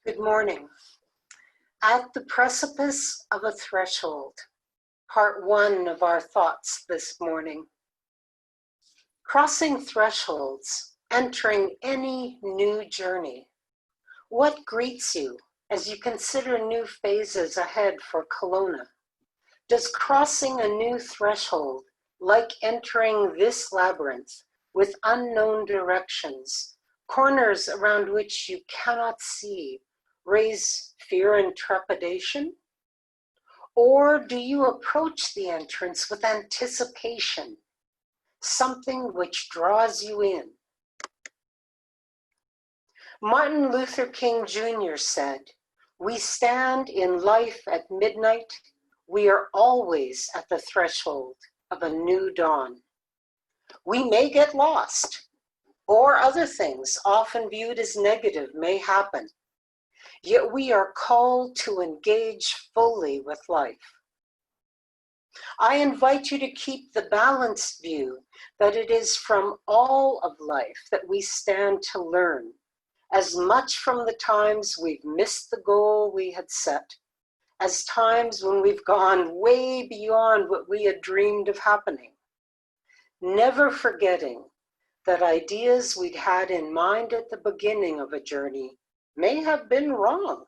Good morning. At the precipice of a threshold, part one of our thoughts this morning. Crossing thresholds, entering any new journey. What greets you as you consider new phases ahead for Kelowna? Does crossing a new threshold, like entering this labyrinth with unknown directions, corners around which you cannot see, raise fear and trepidation? Or do you approach the entrance with anticipation, something which draws you in? Martin Luther King Jr. said, "We stand in life at midnight. We are always at the threshold of a new dawn." We may get lost, or other things often viewed as negative may happen. Yet we are called to engage fully with life. I invite you to keep the balanced view that it is from all of life that we stand to learn, as much from the times we've missed the goal we had set, as times when we've gone way beyond what we had dreamed of happening. Never forgetting that ideas we'd had in mind at the beginning of a journey may have been wrong,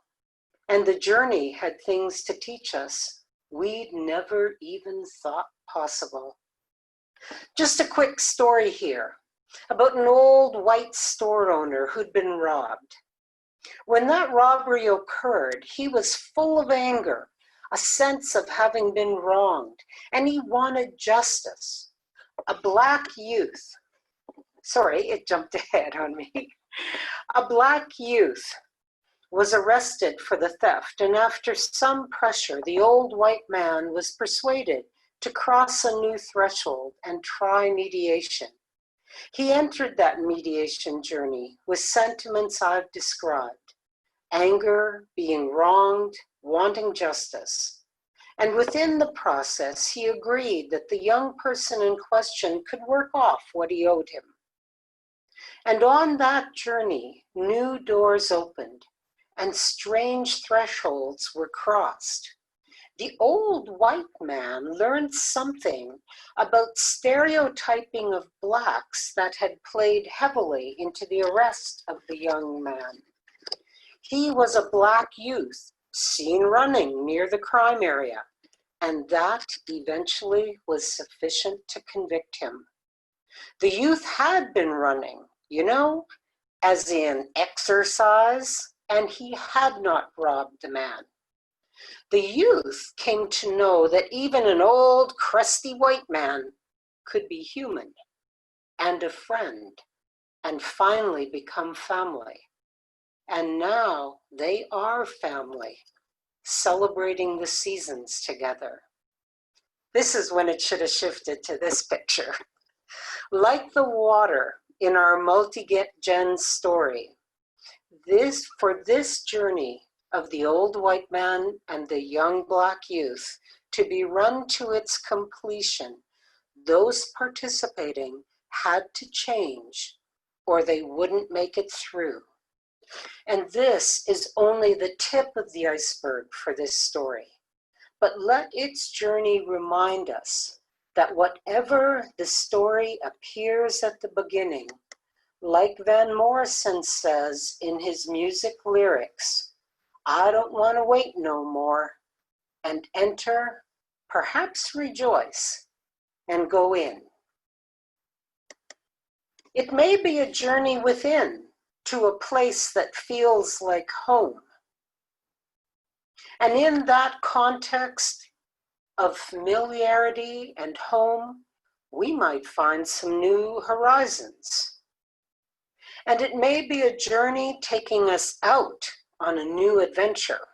and the journey had things to teach us we'd never even thought possible. Just a quick story here about an old white store owner who'd been robbed. When that robbery occurred, he was full of anger, a sense of having been wronged, and he wanted justice. A black youth, sorry, it jumped ahead on me. A black youth was arrested for the theft, and after some pressure, the old white man was persuaded to cross a new threshold and try mediation. He entered that mediation journey with sentiments I've described: anger, being wronged, wanting justice. And within the process, he agreed that the young person in question could work off what he owed him. And on that journey, new doors opened and strange thresholds were crossed. The old white man learned something about stereotyping of blacks that had played heavily into the arrest of the young man. He was a black youth seen running near the crime area, and that eventually was sufficient to convict him. The youth had been running, as in exercise, and he had not robbed the man. The youth came to know that even an old, crusty white man could be human and a friend, and finally become family. And now they are family, celebrating the seasons together. This is when it should have shifted to this picture. Like the water in our multi-gen story, for this journey of the old white man and the young black youth to be run to its completion, those participating had to change or they wouldn't make it through. And this is only the tip of the iceberg for this story. But let its journey remind us that whatever the story appears at the beginning, like Van Morrison says in his music lyrics, "I don't want to wait no more," and enter, perhaps rejoice, and go in. It may be a journey within, to a place that feels like home. And in that context of familiarity and home, we might find some new horizons. And it may be a journey taking us out on a new adventure.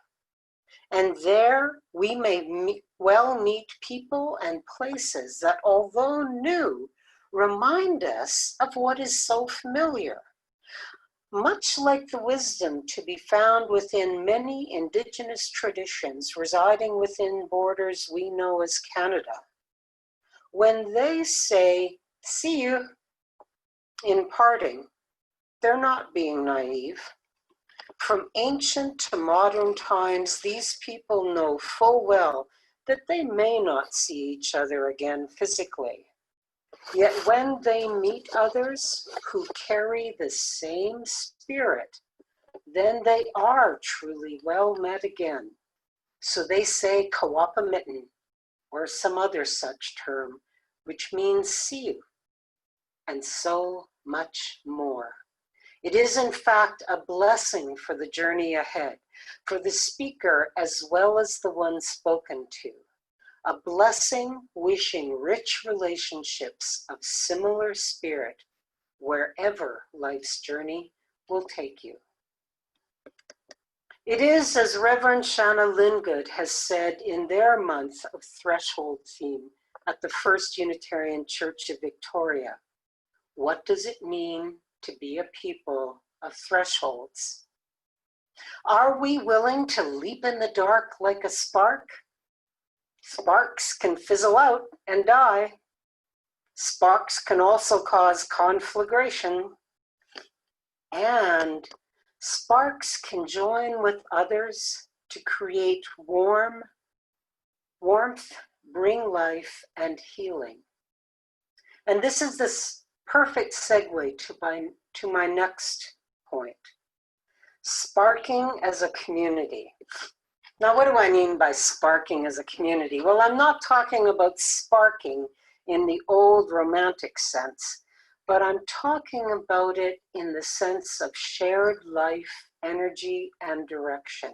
And there we may well meet people and places that, although new, remind us of what is so familiar. Much like the wisdom to be found within many Indigenous traditions residing within borders we know as Canada. When they say, "see you," in parting, they're not being naive. From ancient to modern times, these people know full well that they may not see each other again physically. Yet when they meet others who carry the same spirit, then they are truly well met again. So they say kawapamitten, or some other such term, which means see you, and so much more. It is in fact a blessing for the journey ahead, for the speaker as well as the one spoken to. A blessing wishing rich relationships of similar spirit wherever life's journey will take you. It is, as Reverend Shanna Lingood has said in their month of threshold theme at the First Unitarian Church of Victoria, what does it mean to be a people of thresholds? Are we willing to leap in the dark like a spark? Sparks can fizzle out and die. Sparks can also cause conflagration. And sparks can join with others to create warmth, bring life, and healing. And this is this perfect segue to my next point. Sparking as a community. Now, what do I mean by sparking as a community? Well, I'm not talking about sparking in the old romantic sense, but I'm talking about it in the sense of shared life, energy, and direction.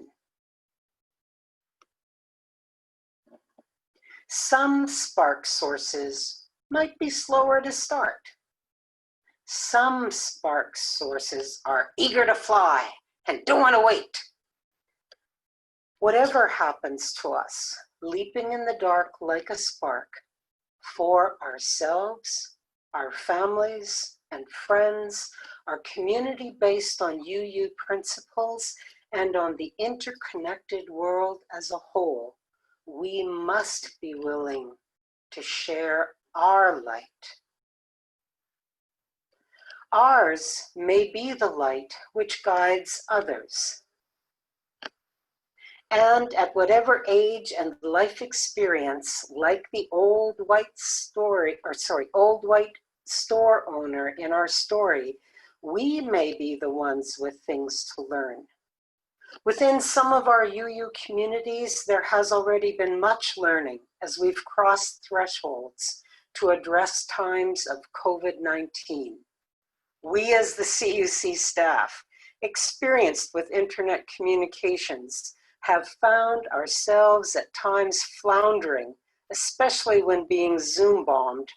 Some spark sources might be slower to start. Some spark sources are eager to fly and don't want to wait. Whatever happens to us, leaping in the dark like a spark for ourselves, our families and friends, our community based on UU principles, and on the interconnected world as a whole, we must be willing to share our light. Ours may be the light which guides others. And at whatever age and life experience, like the old white store owner in our story, we may be the ones with things to learn. Within some of our UU communities, there has already been much learning as we've crossed thresholds to address times of COVID-19. We as the CUC staff, experienced with internet communications, have found ourselves at times floundering, especially when being Zoom bombed,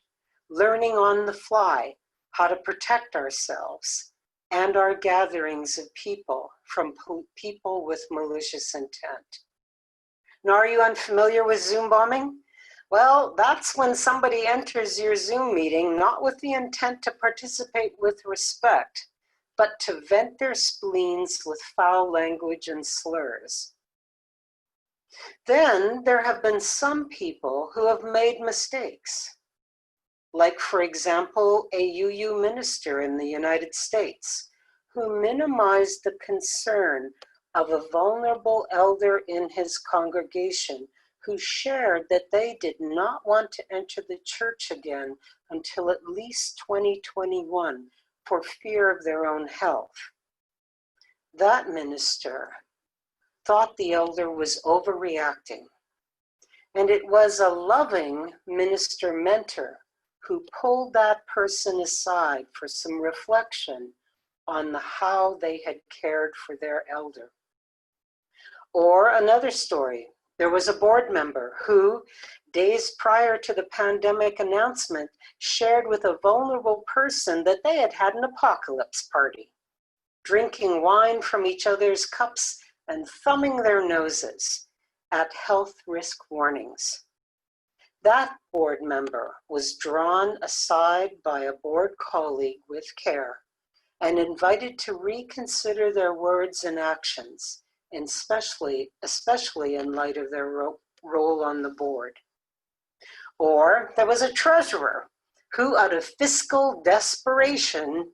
learning on the fly how to protect ourselves and our gatherings of people from people with malicious intent. Now, are you unfamiliar with Zoom bombing? Well, that's when somebody enters your Zoom meeting not with the intent to participate with respect, but to vent their spleens with foul language and slurs. Then there have been some people who have made mistakes, like, for example, a UU minister in the United States who minimized the concern of a vulnerable elder in his congregation who shared that they did not want to enter the church again until at least 2021 for fear of their own health. That minister thought the elder was overreacting, and it was a loving minister mentor who pulled that person aside for some reflection on how they had cared for their elder. Or another story, there was a board member who, days prior to the pandemic announcement, shared with a vulnerable person that they had had an apocalypse party, drinking wine from each other's cups and thumbing their noses at health risk warnings. That board member was drawn aside by a board colleague with care and invited to reconsider their words and actions, and especially in light of their role on the board. Or there was a treasurer who, out of fiscal desperation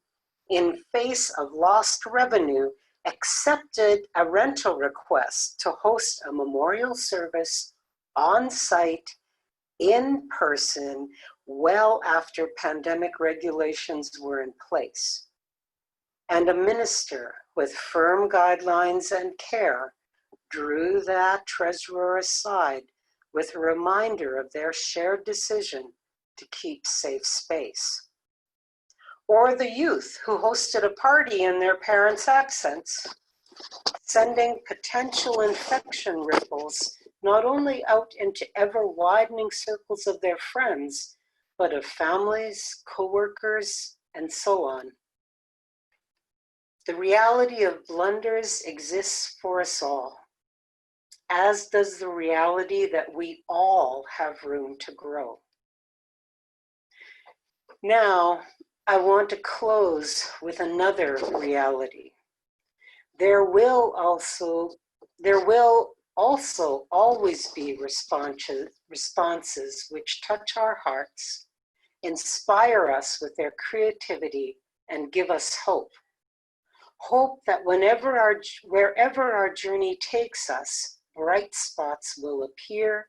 in face of lost revenue, accepted a rental request to host a memorial service on site, in person, well after pandemic regulations were in place. And a minister with firm guidelines and care drew that treasurer aside with a reminder of their shared decision to keep safe space. Or the youth who hosted a party in their parents' absence, sending potential infection ripples not only out into ever-widening circles of their friends, but of families, co-workers, and so on. The reality of blunders exists for us all, as does the reality that we all have room to grow. Now, I want to close with another reality. There will also always be responses which touch our hearts, inspire us with their creativity, and give us hope. Hope that wherever our journey takes us, bright spots will appear,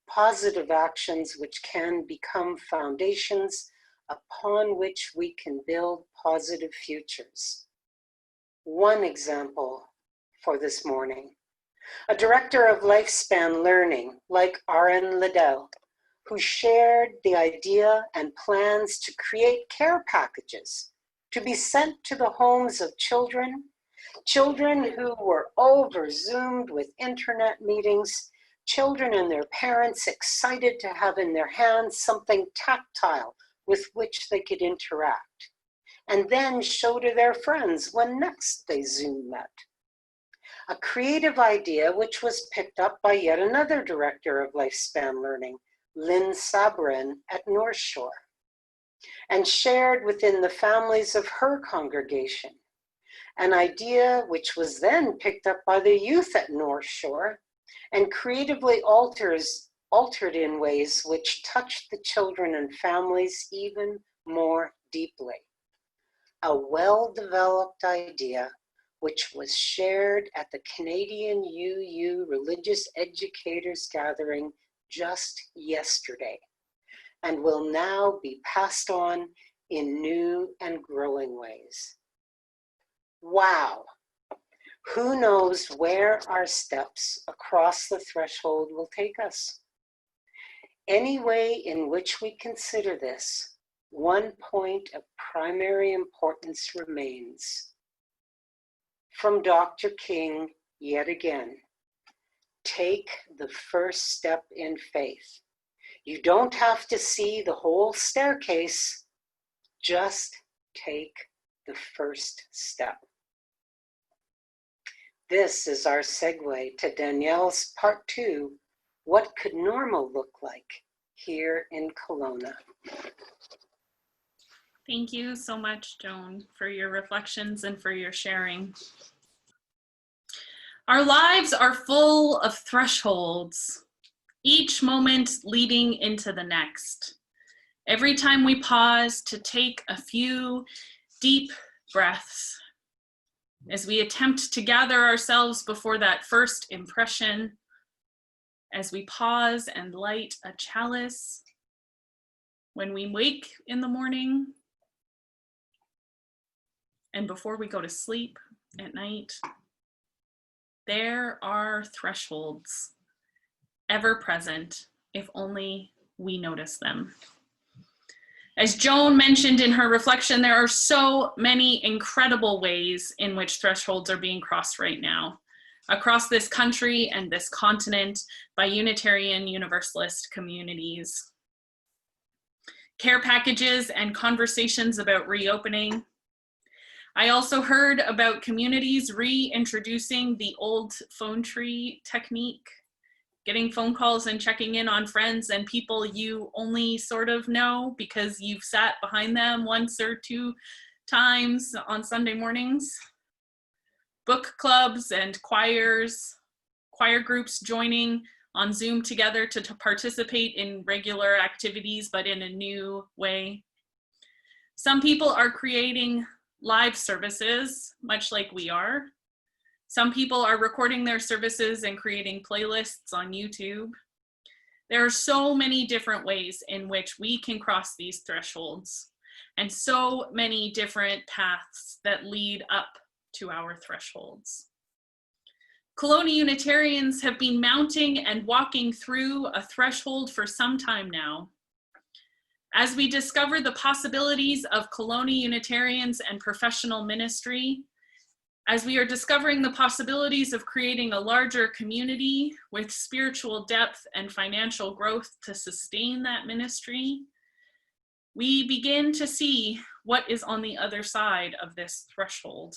positive actions which can become foundations upon which we can build positive futures. One example for this morning, a director of lifespan learning like R.N. Liddell, who shared the idea and plans to create care packages to be sent to the homes of children who were over-Zoomed with internet meetings, children and their parents excited to have in their hands something tactile with which they could interact, and then show to their friends when next they Zoom met. A creative idea which was picked up by yet another director of lifespan learning, Lynn Sabrin at North Shore, and shared within the families of her congregation. An idea which was then picked up by the youth at North Shore and creatively altered in ways which touched the children and families even more deeply. A well-developed idea which was shared at the Canadian UU Religious Educators Gathering just yesterday, and will now be passed on in new and growing ways. Wow, who knows where our steps across the threshold will take us? Any way in which we consider this, one point of primary importance remains. From Dr. King, yet again, take the first step in faith. You don't have to see the whole staircase, just take the first step. This is our segue to Danielle's part 2, what could normal look like here in Kelowna? Thank you so much, Joan, for your reflections and for your sharing. Our lives are full of thresholds, each moment leading into the next. Every time we pause to take a few deep breaths, as we attempt to gather ourselves before that first impression, as we pause and light a chalice, when we wake in the morning, and before we go to sleep at night, there are thresholds, ever present, if only we notice them. As Joan mentioned in her reflection, there are so many incredible ways in which thresholds are being crossed right now across this country and this continent by Unitarian Universalist communities. Care packages and conversations about reopening. I also heard about communities reintroducing the old phone tree technique, getting phone calls and checking in on friends and people you only sort of know because you've sat behind them once or two times on Sunday mornings. Book clubs and choir groups joining on Zoom together to participate in regular activities, but in a new way. Some people are creating live services, much like we are, Some people are recording their services and creating playlists on YouTube. There are so many different ways in which we can cross these thresholds, and so many different paths that lead up to our thresholds. Kelowna Unitarians have been mounting and walking through a threshold for some time now. As we discover the possibilities of Kelowna Unitarians and professional ministry, as we are discovering the possibilities of creating a larger community with spiritual depth and financial growth to sustain that ministry, we begin to see what is on the other side of this threshold.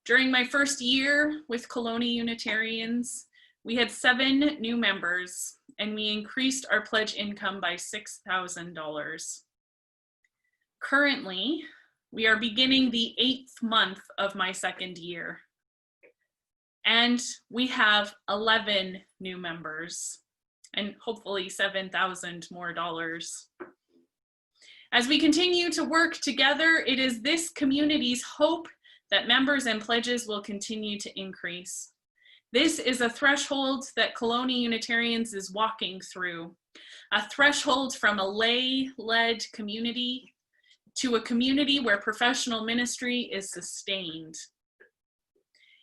During my first year with Kelowna Unitarians, we had 7 new members, and we increased our pledge income by $6,000. Currently, we are beginning the 8th month of my second year, and we have 11 new members, and hopefully $7,000 more dollars. As we continue to work together, it is this community's hope that members and pledges will continue to increase. This is a threshold that Kelowna Unitarians is walking through, a threshold from a lay-led community to a community where professional ministry is sustained.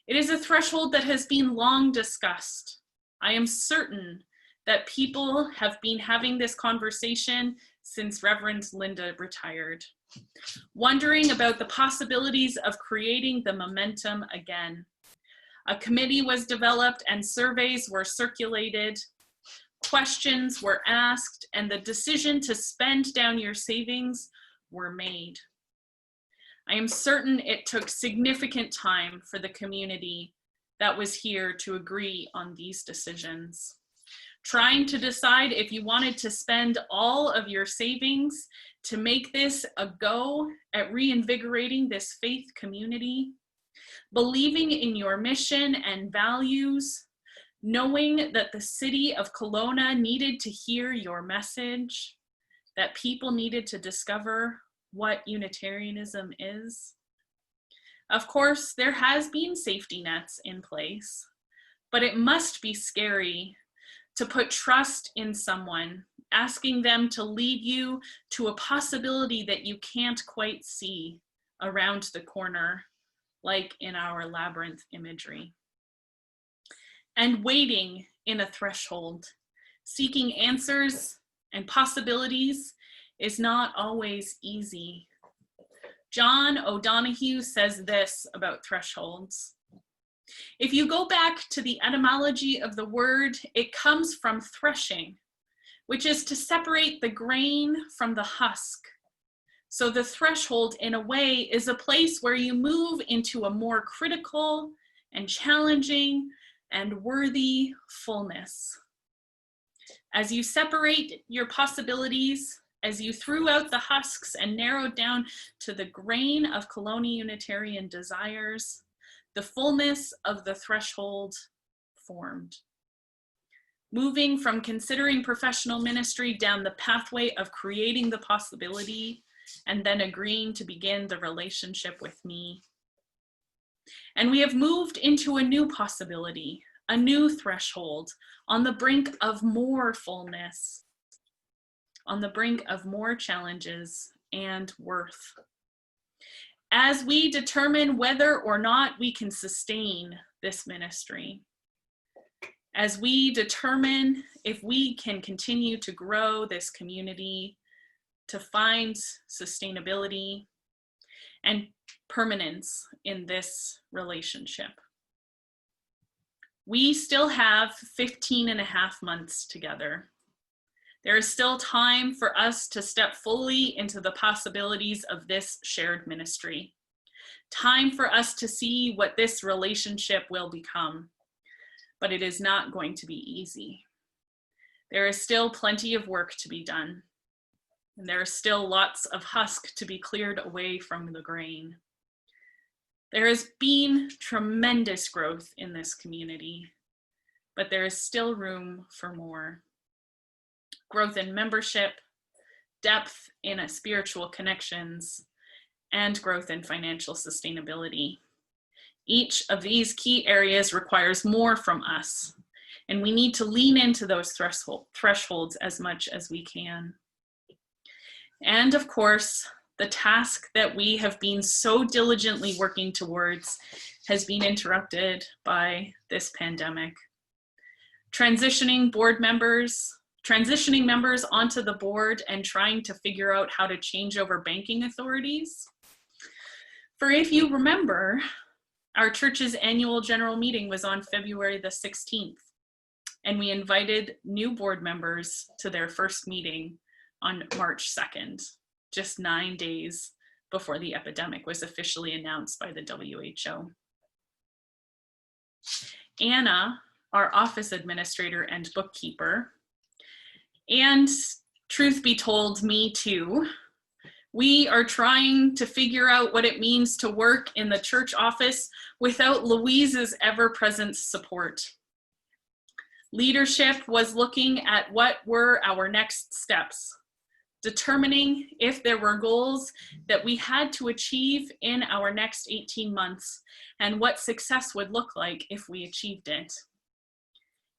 It is a threshold that has been long discussed. I am certain that people have been having this conversation since Reverend Linda retired, wondering about the possibilities of creating the momentum again. A committee was developed and surveys were circulated, questions were asked, and the decision to spend down your savings were made. I am certain it took significant time for the community that was here to agree on these decisions. Trying to decide if you wanted to spend all of your savings to make this a go at reinvigorating this faith community, believing in your mission and values, knowing that the city of Kelowna needed to hear your message, that people needed to discover what Unitarianism is. Of course, there has been safety nets in place, but it must be scary to put trust in someone, asking them to lead you to a possibility that you can't quite see around the corner, like in our labyrinth imagery. And waiting in a threshold, seeking answers and possibilities is not always easy. John O'Donohue says this about thresholds. If you go back to the etymology of the word, it comes from threshing, which is to separate the grain from the husk. So the threshold, in a way, is a place where you move into a more critical and challenging and worthy fullness. As you separate your possibilities, as you threw out the husks and narrowed down to the grain of Kelowna Unitarian desires, the fullness of the threshold formed. Moving from considering professional ministry down the pathway of creating the possibility, and then agreeing to begin the relationship with me. And we have moved into a new possibility, a new threshold, on the brink of more fullness, on the brink of more challenges and worth. As we determine whether or not we can sustain this ministry, as we determine if we can continue to grow this community, to find sustainability and permanence in this relationship. We still have 15 and a half months together. There is still time for us to step fully into the possibilities of this shared ministry. Time for us to see what this relationship will become, but it is not going to be easy. There is still plenty of work to be done. And there is still lots of husk to be cleared away from the grain. There has been tremendous growth in this community, but there is still room for more. Growth in membership, depth in spiritual connections, and growth in financial sustainability. Each of these key areas requires more from us, and we need to lean into those thresholds as much as we can. And of course, the task that we have been so diligently working towards has been interrupted by this pandemic. Transitioning members onto the board and trying to figure out how to change over banking authorities. For if you remember, our church's annual general meeting was on February the 16th, and we invited new board members to their first meeting on March 2nd, just 9 days before the epidemic was officially announced by the WHO. Anna, our office administrator and bookkeeper, and truth be told, me too, we are trying to figure out what it means to work in the church office without Louise's ever-present support. Leadership was looking at what were our next steps, determining if there were goals that we had to achieve in our next 18 months and what success would look like if we achieved it.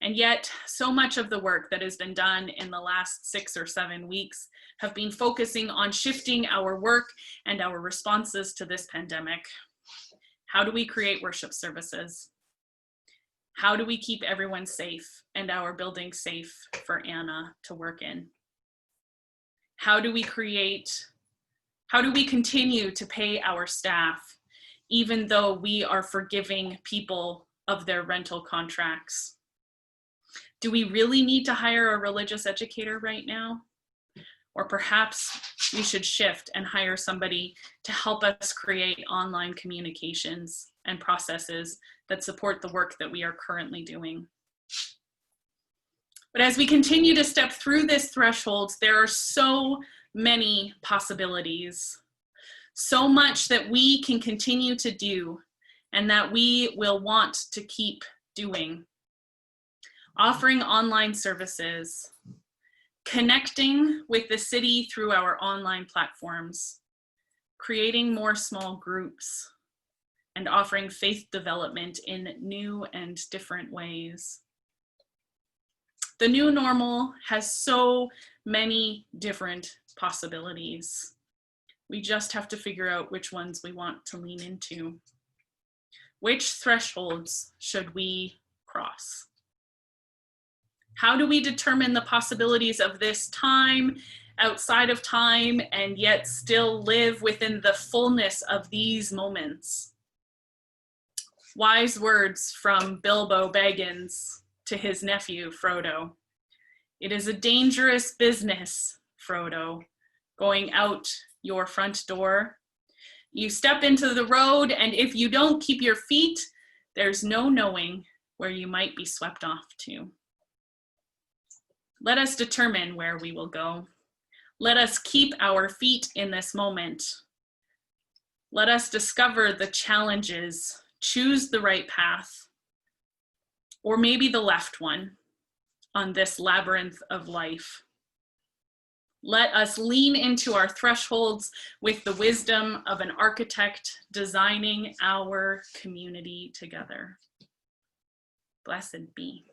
And yet, so much of the work that has been done in the last 6 or 7 weeks have been focusing on shifting our work and our responses to this pandemic. How do we create worship services? How do we keep everyone safe and our building safe for Anna to work in? How do we continue to pay our staff, even though we are forgiving people of their rental contracts? Do we really need to hire a religious educator right now? Or perhaps we should shift and hire somebody to help us create online communications and processes that support the work that we are currently doing. But as we continue to step through this threshold, there are so many possibilities, so much that we can continue to do and that we will want to keep doing. Offering online services, connecting with the city through our online platforms, creating more small groups, and offering faith development in new and different ways. The new normal has so many different possibilities. We just have to figure out which ones we want to lean into. Which thresholds should we cross? How do we determine the possibilities of this time, outside of time, and yet still live within the fullness of these moments? Wise words from Bilbo Baggins to his nephew, Frodo. It is a dangerous business, Frodo, going out your front door. You step into the road, and if you don't keep your feet, there's no knowing where you might be swept off to. Let us determine where we will go. Let us keep our feet in this moment. Let us discover the challenges, choose the right path, or maybe the left one on this labyrinth of life. Let us lean into our thresholds with the wisdom of an architect designing our community together. Blessed be.